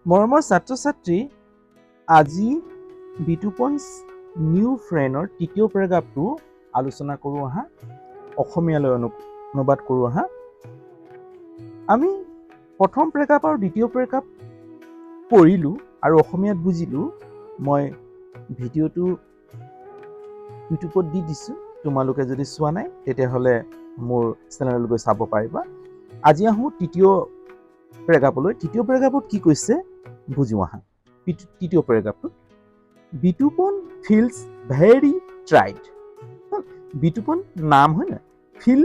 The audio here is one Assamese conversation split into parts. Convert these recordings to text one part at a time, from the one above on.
মৰমৰ ছাত্ৰ-ছাত্ৰী, আজি বিতুপন নিউ ফ্ৰেণ্ডৰ তৃতীয় পেৰাগ্ৰাফটো আলোচনা কৰোঁ আহা, অসমীয়ালৈ অনুবাদ কৰোঁ আহা। আমি প্ৰথম পেৰাগ্ৰাফ আৰু দ্বিতীয় পেৰাগ্ৰাফ পঢ়িলোঁ আৰু অসমীয়াত বুজিলোঁ। মই ভিডিঅ'টো ইউটিউবত দি দিছোঁ, তোমালোকে যদি চোৱা নাই তেতিয়াহ'লে মোৰ চেনেললৈ গৈ চাব পাৰিবা। আজি আহোঁ তৃতীয় পেৰাগ্ৰাফলৈ। তৃতীয় পেৰাগ্ৰাফত কি কৈছে বুজো আহা। তৃতীয় পেৰাগ্ৰাফটোত Bitupan feels very tired. Bitupan নাম হয় না, ফিল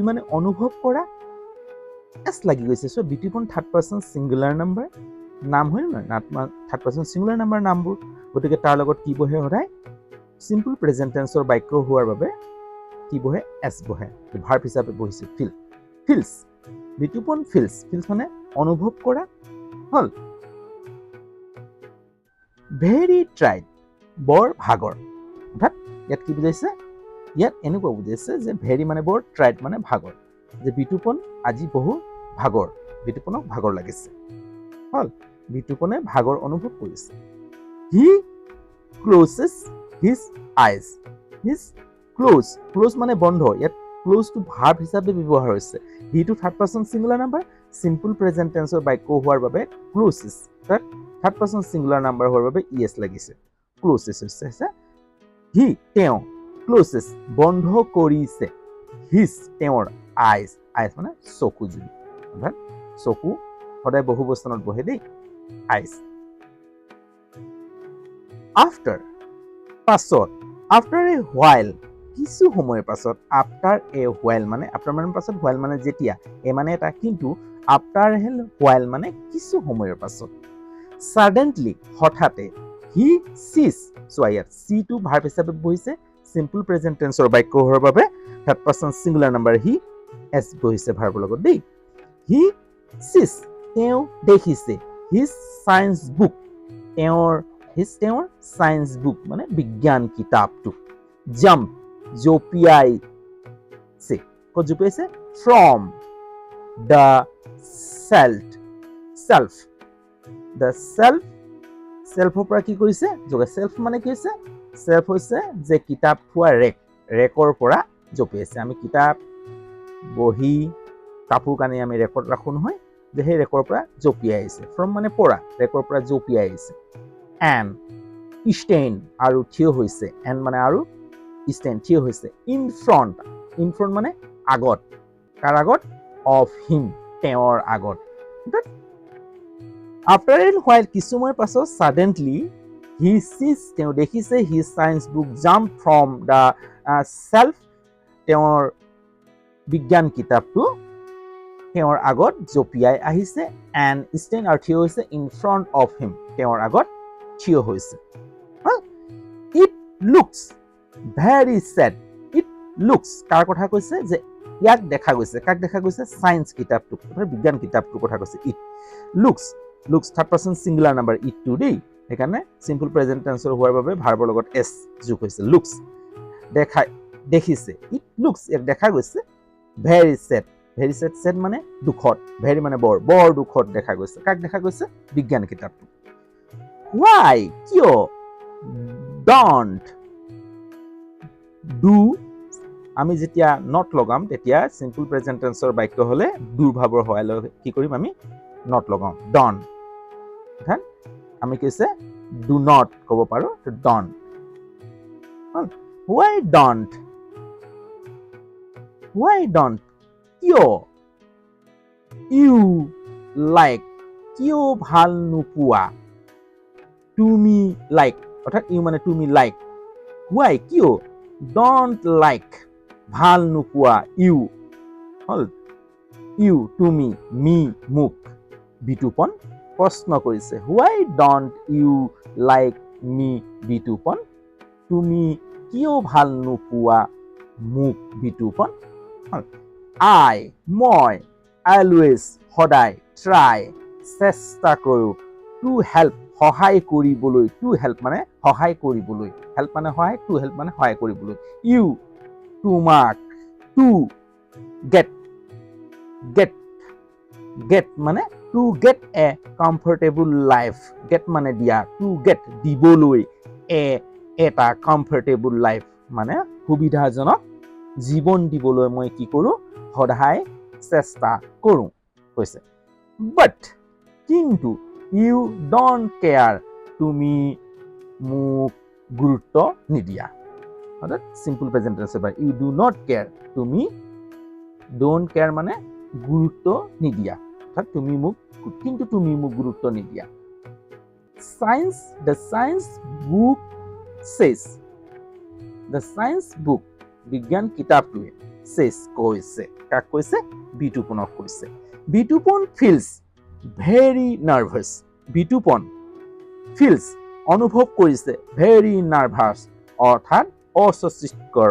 মানে অনুভৱ কৰা, এছ লাগি গৈছে। So' Bitupan third person singular number নাম হয় নহয়, থাৰ্ড পাৰ্চন ছিংগুলাৰ নাম্বাৰ নামবোৰ, গতিকে তাৰ লগত কি বহে সদায় চিম্পল প্ৰেজেণ্ট টেন্সৰ বাক্য হোৱাৰ বাবে কি বহে এছ বহে, ভাৰ্ব হিচাপে বহিছে ফিল। ফিলছ, বিতুপন ফিলছ, ফিলছ মানে অনুভৱ কৰা হ'ল। ভেৰি ট্ৰাইড, বৰ ভাগৰ। অৰ্থাৎ ইয়াত কি বুজাইছে, ইয়াত এনেকুৱা বুজাইছে যে ভেৰি মানে বৰ, ট্ৰাইড মানে ভাগৰ, যে বিতুপন আজি বহু ভাগৰ, বিতুপনক ভাগৰ লাগিছে হ'ল, বিতুপনে ভাগৰ অনুভৱ কৰিছে। He closes his eyes, his close, close মানে বন্ধ, ইয়াত ক্ল'জটো ভাৰ্ব হিচাপে ব্যৱহাৰ হৈছে। হিটো third person singular number, simple present টেন্সৰ বাক্য হোৱাৰ বাবে ক্ল'জেছ, তাত থাৰ্ড পাৰ্চন ছিংগুলাৰ নাম্বাৰ হোৱাৰ বাবে ইএছ লাগিছে। ক্ল'জেছ হৈছে হি, তেওঁ, ক্ল'জেছ বন্ধ কৰিছে, হিজ তেওঁৰ, আইজ, আইজ মানে চকুজুৰি, অৰ্থাৎ চকু সদায় বহু বচনত বহে দেই, আইজ। আফটাৰ পাছত, আফটাৰ এ হোৱাইল কিছু সময়ৰ পাছত, আফটাৰ এ হোৱাইল মানে, আফটাৰ মানে পাছত, হোৱাইল মানে যেতিয়া, এ মানে এটা, কিন্তু আফটাৰ এ হোৱাইল মানে কিছু সময়ৰ পাছত। ছাডেনলি হঠাতে, হি চিজ, চোৱা ইয়াত চিটো ভাৰ্ব হিচাপে বহিছে, চিম্পল প্ৰেজেণ্ট টেন্সৰ বাক্য হোৱাৰ বাবে third person singular number he S বহিছে ভাৰ্বৰ লগত দেই। হি চিজ, তেওঁ দেখিছে, হিজ চায়েন্স বুক, তেওঁৰ চায়েন্স বুক মানে বিজ্ঞান কিতাপটো। জাম্প, জঁপিয়াইছে, ক'ত জঁপিয়াইছে, from the shelf, the shelf, চেল্ফৰ পৰা কি কৰিছে, চেল্ফ মানে কি হৈছে, চেল্ফ হৈছে যে কিতাপ থোৱা ৰেক, ৰেকৰ পৰা জঁপিয়াইছে। আমি কিতাপ, বহি, কাপোৰ কানি আমি ৰেকত ৰাখোঁ নহয়, যে সেই ৰেকৰ পৰা জঁপিয়াই আহিছে। ফ্ৰম মানে পৰা, ৰেকৰ পৰা জঁপিয়াই আহিছে। এণ্ড ষ্টেণ্ড, আৰু থিয় হৈছে, এণ্ড মানে আৰু ষ্টেণ্ড থিয় হৈছে। ইন ফ্ৰণ্ট, ইন ফ্ৰণ্ট মানে আগত, কাৰ আগত, অফ হিম তেওঁৰ আগত। আফটাৰ এ হোৱাইল কিছু সময়ৰ পাছত, ছাডেনলি হি চিজ তেওঁ দেখিছে, his science book jump from the self তেওঁৰ বিজ্ঞান কিতাপটো তেওঁৰ আগত জঁপিয়াই আহিছে। এণ্ড ষ্টেণ্ড আৰু থিয় হৈছে, ইন ফ্ৰণ্ট অফ হিম তেওঁৰ আগত থিয় হৈছে। It looks very sad, it looks কাৰ কথা কৈছে, যে ইয়াক দেখা গৈছে, কাক দেখা গৈছে, চায়েন্স কিতাপটোক, বিজ্ঞান কিতাপটোৰ কথা কৈছে। It looks, looks third person singular number ইটটো দেই, সেইকাৰণে চিম্পল প্ৰেজেণ্ট টেন্সৰ হোৱাৰ বাবে ভাৰ্বৰ লগত এছ যোগ হৈছে। লুকছ দেখিছে, ইট লুকছ ইয়াক দেখা গৈছে, very said, very said, said মানে দুখত, ভেৰি মানে বৰ, বৰ দুখত দেখা গৈছে, কাক দেখা গৈছে, বিজ্ঞান কিতাপটো। হোৱাই কিয়, ডন্ট ডু, আমি যেতিয়া নট লগাম তেতিয়া চিম্পল প্ৰেজেণ্ট টেন্সৰ বাক্য হ'লে ডুৰ ভাৱৰ সহায় লৈ কি কৰিম, আমি নট লগাওঁ, ডন, আমি কৈছে ডু নট ক'ব পাৰোঁ, ডন। হোৱাই ডন্ট, কিয়, ইউ লাইক কিয় ভাল নোপোৱা, তুমি লাইক, অৰ্থাৎ ইউ মানে তুমি লাইক, হোৱাই কিয়, ডন্ট লাইক ভাল নোপোৱা, ইউ হ'ল ইউ তুমি, মি মোক, বিতুপন প্ৰশ্ন কৰিছে। হোৱাই ডন্ট ইউ লাইক মি বিতুপন, তুমি কিয় ভাল নোপোৱা মোক বিতুপন। আই মই, অলৱেজ সদায়, ট্ৰাই চেষ্টা কৰোঁ, টু হেল্প সহায় কৰিবলৈ, টু হেল্প মানে সহায় কৰিবলৈ, হেল্প মানে সহায়, টু হেল্প মানে সহায় কৰিবলৈ। ইউ তোমাক, টু গেট, গেট মানে to get a comfortable life get মানে দিয়া টু গেট দিবলৈ এটা কমফৰ্টেবল লাইফ মানে সুবিধাজনক জীৱন দিবলৈ মই কি কৰোঁ সদায় চেষ্টা কৰোঁ কৈছে বাট কিন্তু ইউ ডোন্ট কেয়াৰ তুমি মোক গুৰুত্ব নিদিয়া অৰ্থাৎ সিম্পল প্ৰেজেন্ট টেন্স বা ইউ ডু নট কেয়াৰ তুমি ডোন্ট কেয়াৰ মানে গুৰুত্ব নিদিয়া অৰ্থাৎ তুমি মোক কিন্তু তুমি মোক গুৰুত্ব নিদিয়া the science book says the science book বিজ্ঞান কিতাপটোৱে says কৈছে কাক কৈছে বিতুপনক কৈছে Bitupan feels very nervous Bitupan feels অনুভৱ কৰিছে very nervous অৰ্থাৎ অস্বস্তিকৰ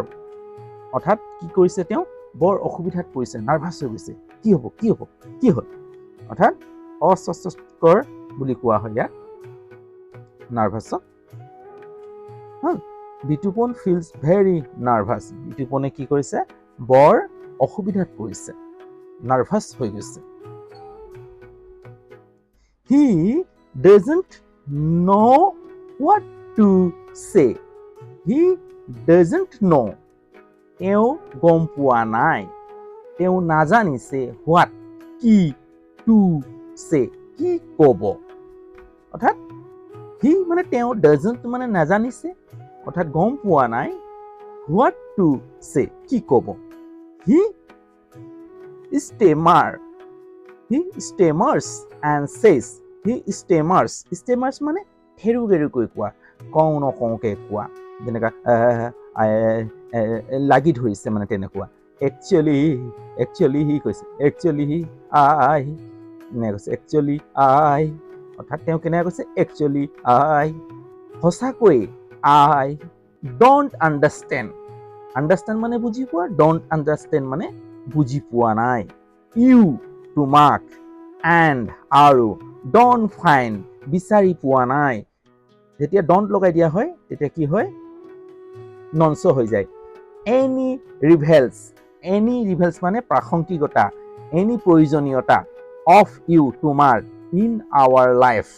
অৰ্থাৎ কি কৰিছে তেওঁ বৰ অসুবিধাত পৰিছে নাৰ্ভাছ হৈ গৈছে কি হ'ল অৰ্থাৎ অস্বস্তিকৰ বুলি কোৱা হয় ইয়াক nervous Bitupan feels very nervous বিতুপনে কি কৰিছে বৰ অসুবিধাত পৰিছে নাৰ্ভাছ হৈ গৈছে he doesn't know what to say he doesn't know তেওঁ গম পোৱা নাই তেওঁ নাজানিছে what কি to say কি ক'ব অৰ্থাৎ he মানে তেওঁ doesn't মানে নাজানিছে অৰ্থাৎ গম পোৱা নাই what to say কি ক'ব he stammers and says he stammers মানে হেৰুগেৰুকৈ কোৱা কওঁ নকওঁকে কোৱা যেনেকা লাগি ধৰিছে মানে তেনেকুৱা actually he কৈছে actually I নে কৈছে actually I অৰ্থাৎ তেওঁ কেনেকৈ কৈছে actually I সঁচাকৈ I don't understand মানে বুজি পোৱা don't understand মানে বুজি পোৱা নাই you তোমাক and আৰু don't find বিচাৰি পোৱা নাই যেতিয়া don't লগাই দিয়া হয় তেতিয়া কি হয় ননস হৈ যায় any revels মানে প্ৰাসংগিকতা any প্ৰয়োজনীয়তা of you তোমাৰ in our life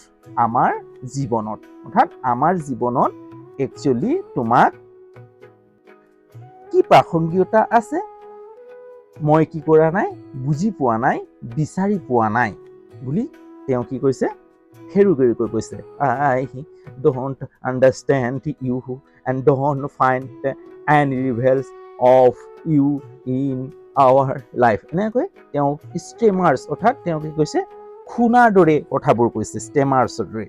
আমাৰ জীৱনত অৰ্থাৎ আমাৰ জীৱনত actually তোমাক কি প্ৰাসংগিকতা আছে মই কি কৰা নাই বুজি পোৱা নাই বিচাৰি পোৱা নাই বুলি তেওঁ কি কৈছে হেৰুগেৰুকৈ কৈছে I don't understand you and don't find any revels of you in our life এনেকৈ তেওঁ stammers অৰ্থাৎ তেওঁ কি কৈছে খুনাৰ দৰে কথাবোৰ কৈছে stammers দৰে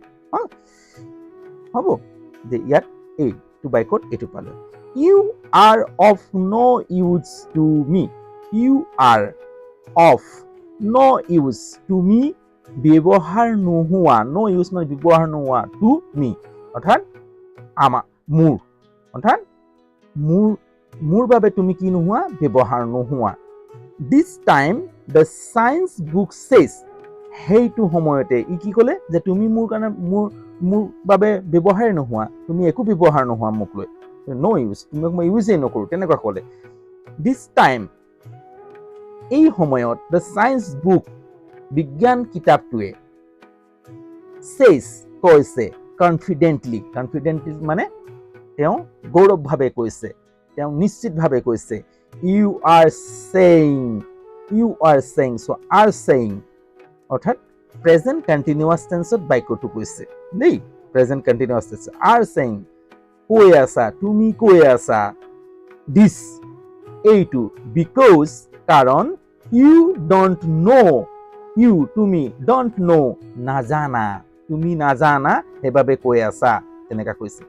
হ'ব যে ইয়াত এই টু বাইকত এইটো পালো you are of no use to me you are of no use to me ব্যৱহাৰ নোহোৱা no use মানে ব্যৱহাৰ নোহোৱা to me অৰ্থাৎ মোৰ অৰ্থাৎ মোৰ বাবে তুমি কি নোহোৱা ব্যৱহাৰ নোহোৱা this time the science book says সেইটো সময়তে ই কি ক'লে যে তুমি মোৰ কাৰণে মোৰ বাবে ব্যৱহাৰ নোহোৱা তুমি একো ব্যৱহাৰ নোহোৱা মোক লৈ no use তুমি মই ইউজে নকৰো তেনেকুৱা ক'লে this time এই সময়ত the science book বিজ্ঞান কিতাপটোৱে says কৈছে confidently মানে তেওঁ গৌৰৱভাৱে কৈছে তেওঁ নিশ্চিতভাৱে কৈছে you are saying so are saying অৰ্থাৎ প্ৰেজেন্ট কন্টিনিউয়াস টেন্সত বাক্যটো কৈছে দেই present continuous tense are saying কৈ আছা তুমি কৈ আছা this এইটো because কাৰণ you don't know তুমি don't know নাজানা তুমি নাজানা সেইবাবে কৈ আছা তেনেকা কৈছে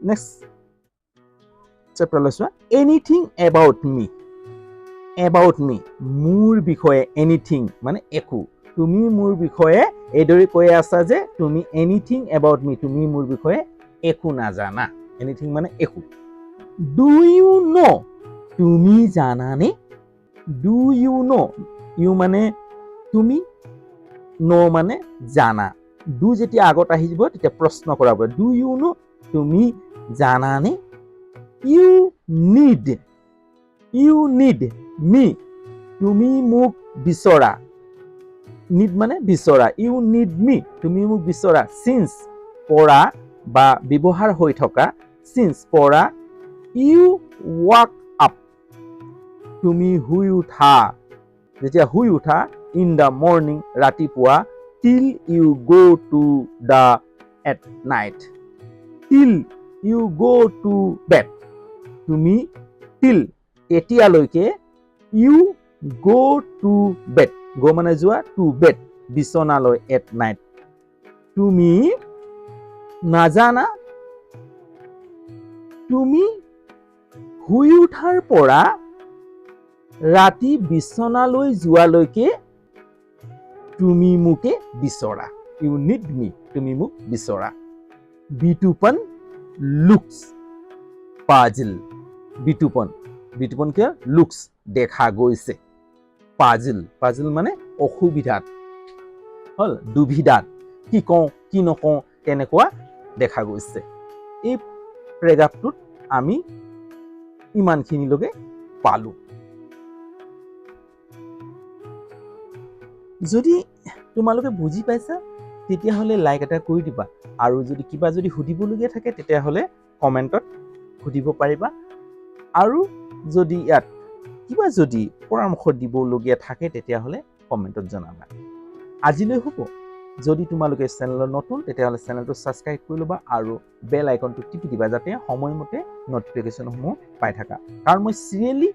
নেক্সট চেপ্টাৰ লৈছো এনিথিং about me মোৰ বিষয়ে এনিথিং মানে একো তুমি মোৰ বিষয়ে এইদৰে কৈ আছা যে তুমি এনিথিং about me তুমি মোৰ বিষয়ে একো নাজানা এনিথিং মানে একো do you know তুমি জানানে do you know you মানে তুমি know মানে জানা do যেতিয়া আগত আহিব তেতিয়া প্ৰশ্ন কৰাব do you know তুমি জানানে you need me তুমি মোক বিচৰা নিড মানে বিচৰা, ইউ নিড মি, তুমি মোক বিচৰা। সিন্স পৰা বা ব্যৱহাৰ হৈ থকা, সিন্স পৰা, ইউ ৱাক আপ, তুমি শুই উঠা, যেতিয়া শুই উঠা, ইন দ্য মৰ্নিং ৰাতিপুৱা, টিল you go to the at night, টিল ইউ গো টু বেড, তুমি টিল এতিয়ালৈকে, ইউ গো টু বেড, গো মানে যোৱা, টু বেড বিচনালৈ, এট নাইট, তুমি নাজানা, তুমি শুই উঠাৰ পৰা ৰাতি বিচনালৈ যোৱালৈকে তুমি মোকে বিচৰা, ইউ নিড মি, তুমি মোক বিচৰা। বিতুপন লুকস পাজল, বিতুপন, বিতুপন কি লুকস দেখা গৈছে, পাজল, পাজল মানে অসুবিধাত, হল দুবিধাত, কি কওঁ কি নকওঁ তেনেকুৱা দেখা গৈছে। এই প্ৰেগ্ৰাফটোত আমি ইমানখিনিলৈকে পালো। যদি তোমালোকে বুজি পাইছা তেতিয়াহ'লে লাইক এটা কৰি দিবা, আৰু যদি কিবা যদি সুধিবলগীয়া থাকে তেতিয়াহ'লে কমেণ্টত সুধিব পাৰিবা, আৰু যদি ইয়াত কিবা যদি পৰামৰ্শ দিবলগীয়া থাকে তেতিয়াহ'লে কমেণ্টত জনাবা। আজিলৈ হ'ব। যদি তোমালোকে চেনেলত নতুন তেতিয়াহ'লে চেনেলটো ছাবস্ক্ৰাইব কৰি ল'বা আৰু বেল আইকনটো টিপি দিবা, যাতে সময়মতে নটিফিকেশ্যনসমূহ পাই থাকা। কাৰণ মই চিৰিয়েলি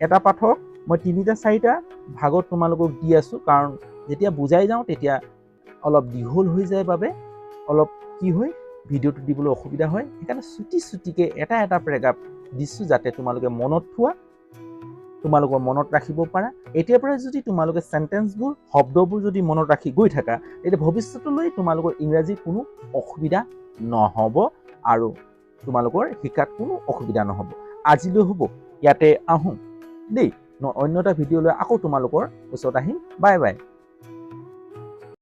এটা পাঠক মই 3-4টা ভাগত তোমালোকক দি আছোঁ, কাৰণ যেতিয়া বুজাই যাওঁ তেতিয়া অলপ দীঘল হৈ যায় বাবে অলপ কি হয় ভিডিঅ'টো দিবলৈ অসুবিধা হয়, সেইকাৰণে চুটিকৈ এটা পেৰাগ্ৰাফ দিছোঁ যাতে তোমালোকে মনত থোৱা, তোমালোকৰ মনত ৰাখিব পাৰা। এতিয়াৰ পৰা যদি তোমালোকে চেণ্টেন্সবোৰ শব্দবোৰ যদি মনত ৰাখি গৈ থাকা তেতিয়া ভৱিষ্যতলৈ তোমালোকৰ ইংৰাজীৰ কোনো অসুবিধা নহ'ব আৰু তোমালোকৰ শিকাত কোনো অসুবিধা নহ'ব। আজিলৈ হ'ব, ইয়াতে আহোঁ দেই। অন্য এটা ভিডিঅ'লৈ আকৌ তোমালোকৰ ওচৰত আহিম। Bye bye.